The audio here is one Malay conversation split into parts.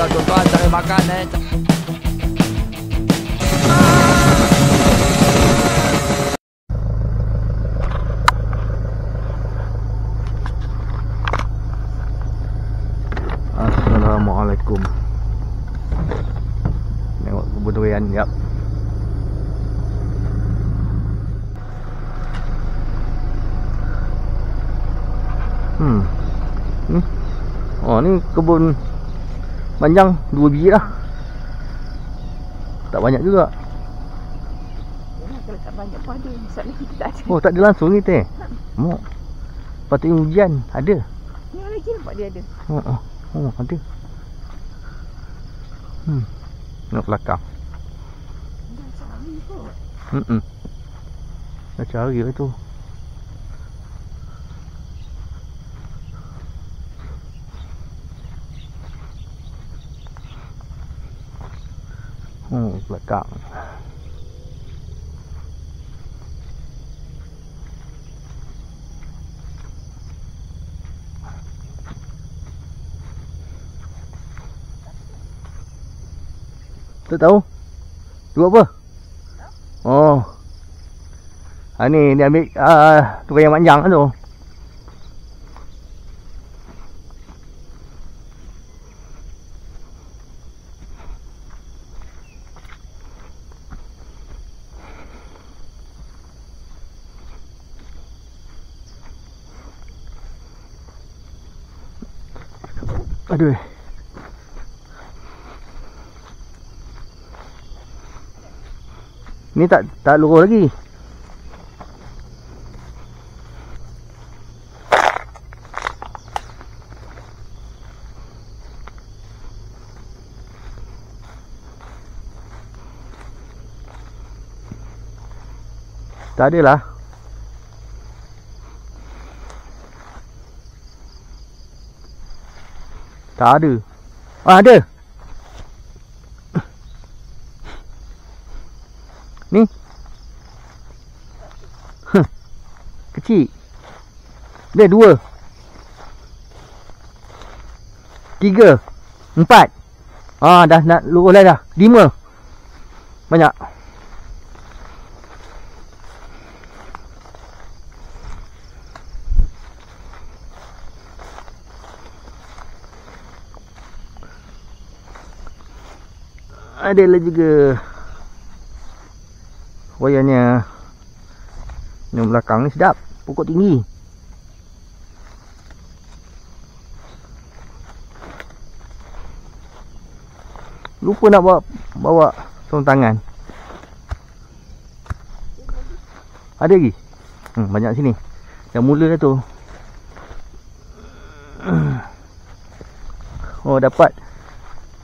dah tuan-tuan cari makan Assalamualaikum. Tengok kebun durian, yap. Oh, ni kebun panjang 2 biji lah. Tak banyak juga. Kalau tak banyak pun ada. Masalah kita tak ada. Oh, tak ada langsung ni teh. Mok. Patutnya hujan. Ada. Ni lagi nampak dia ada. Oh, ada. Tengok belakang. Dah cari kot. Dah cari lah tu. Belakang. Tak tahu. Tu apa? Oh. Ni dia ambil tukar yang panjang tu. Aduh. Ni tak lurus lagi. Tak ada lah. Tak ada. Ada. Ni. Kecil. Dia 2 3 4. Dah nak lurus dah 5. Banyak. Adalah juga wayarnya. Yang belakang ni sedap, pokok tinggi. Lupa nak bawa sarung tangan. Ada lagi? Banyak sini. Yang mula dah tu. Oh, dapat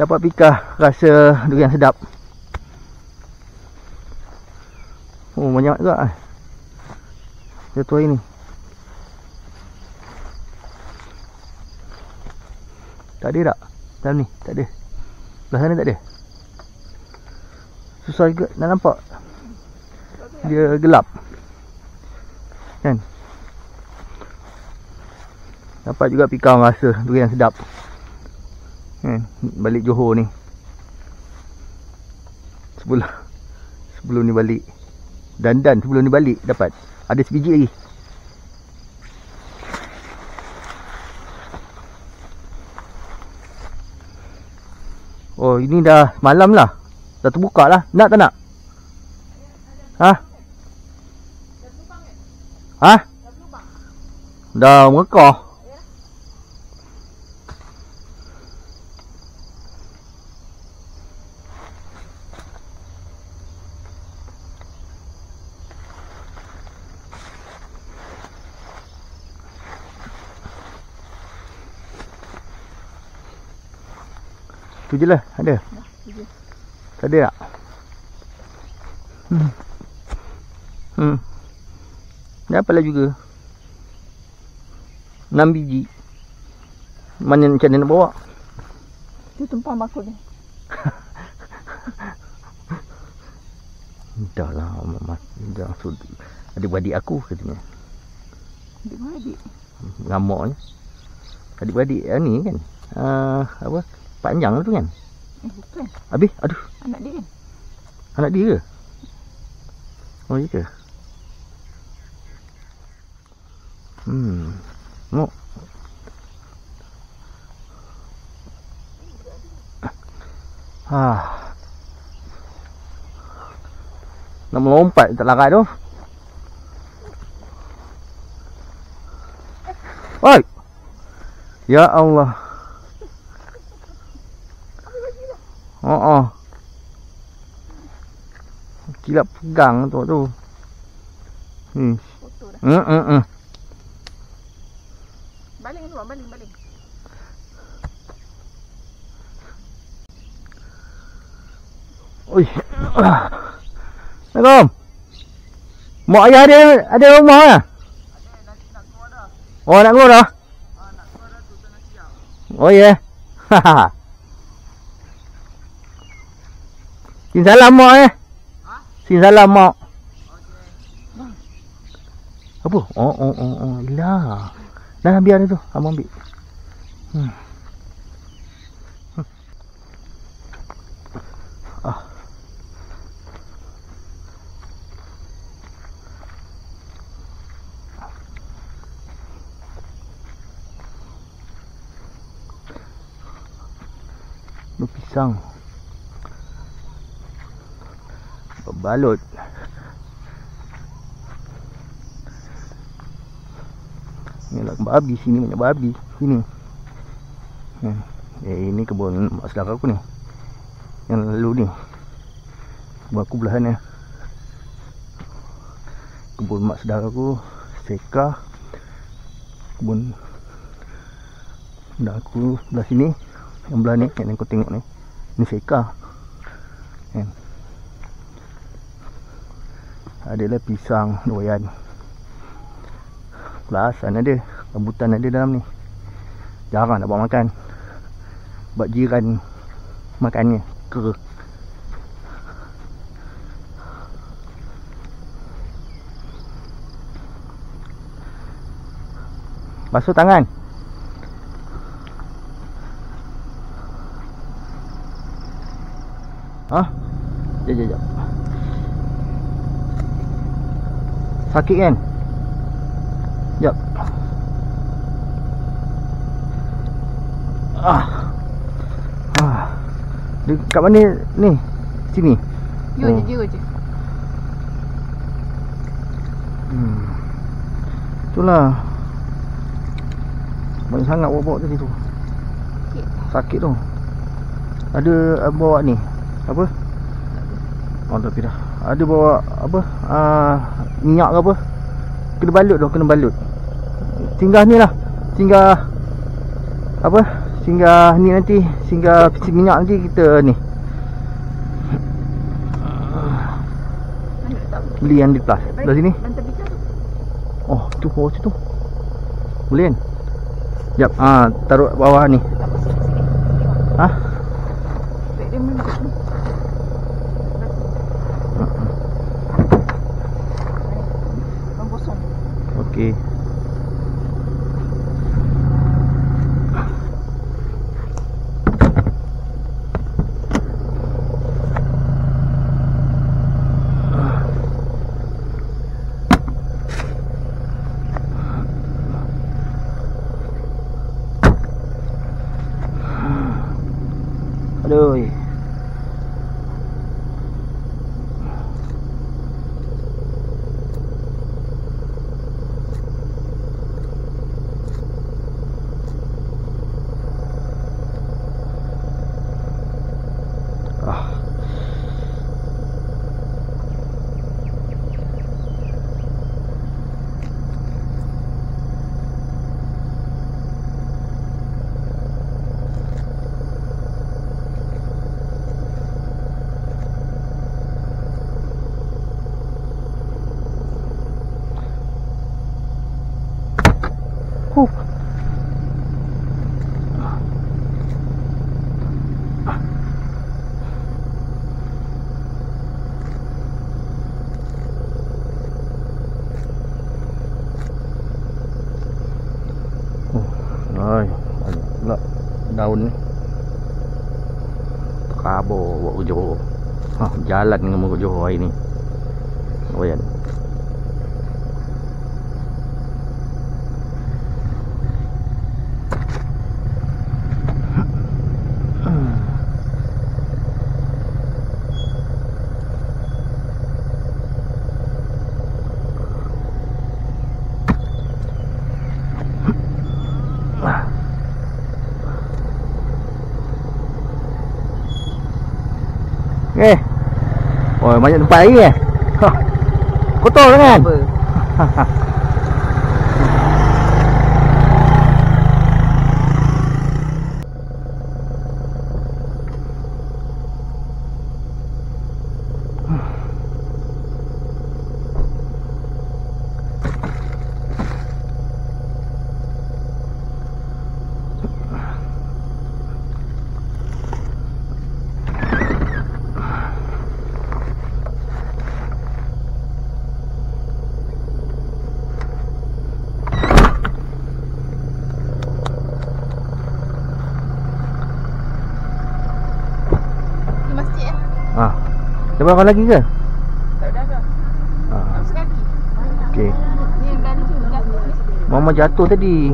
pikah rasa durian sedap. Oh, banyak juga. Jatuh ini. Tak ada tak? Dalam ni tak ada. Belah sana tak ada. Susah juga nak nampak. Dia gelap. Kan? Dapat juga pikau rasa durian sedap. Kan? Balik Johor ni. Sebelum ni balik. Dan sebelum ni balik dapat. Ada sebiji lagi. Oh, ini dah malam lah. Dah terbuka lah. Nak tak nak? Dah merekah. Tu je lah, ada? Tak ada tak? Dapat lah juga 6 biji. Mana macam mana nak bawa? Tu tumpang bakul ni. Dah lah, dah. Adik-beradik aku katanya. Adik-beradik? Ngamaknya. Adik-beradik ni kan. Apa? Panjang lah tu kan. Bukan. Habis, aduh. Anak dia. Anak dia ke? Oh, iya ke? No. Nak melompat tak larat tu. Oi. Ya Allah. Kilap pegang tu. Foto dah. Baling dulu, baling. Oi. Assalamualaikum. Mak ayah ada rumah ke? Ada, nak keluar dah. Oh, nak keluar dah? Nak keluar dah tu, tengah siap. Oh, ya. Yeah. Sin salam mak Sin salam mak. Okey. Apa? Oh, ilah. Dah biar dia tu, abang ambil. Pisang berbalut. Ni lah babi, sini banyak babi sini. Ini kebun mak saudara aku ni, yang lalu ni. Kebun aku belah sana. Kebun mak saudara aku Seka. Kebun dah aku belah sini. Yang belah ni, yang kau tengok ni, ni Seka. Adalah pisang doyan. Perasan ada, rambutan ada dalam ni. Jarang nak bawa makan. Buat jiran makannya ke. Basuh tangan. Sekejap. Sakit kan? Sekejap. Dekat mana ni? Sini? Jauh je. Itulah. Banyak sangat bawa tadi tu. Sakit tu. Ada bawa ni. Apa? Oh, tapi dah. Ada bawa apa? Minyak ke apa? Kena balut tu, kena balut. Singgah ni lah. Singgah apa? Singgah ni nanti, singgah peci minyak nanti kita ni. Beli yang di plus. Belah sini. Oh, tu bawah situ. Boleh kan? Sekejap. Taruh bawah ni. Okey. Aduh. Ai, banyak pula daun ni. Sabar bawa ke Johor. Jalan dengan muka Johor hari ni. Bayan. Oh, banyak tempat lagi kotor kan? Ada berapa lagi ke? Tak ada dah. Sekali. Okey. Ni yang dari tu jatuh ni. Mama jatuh tadi.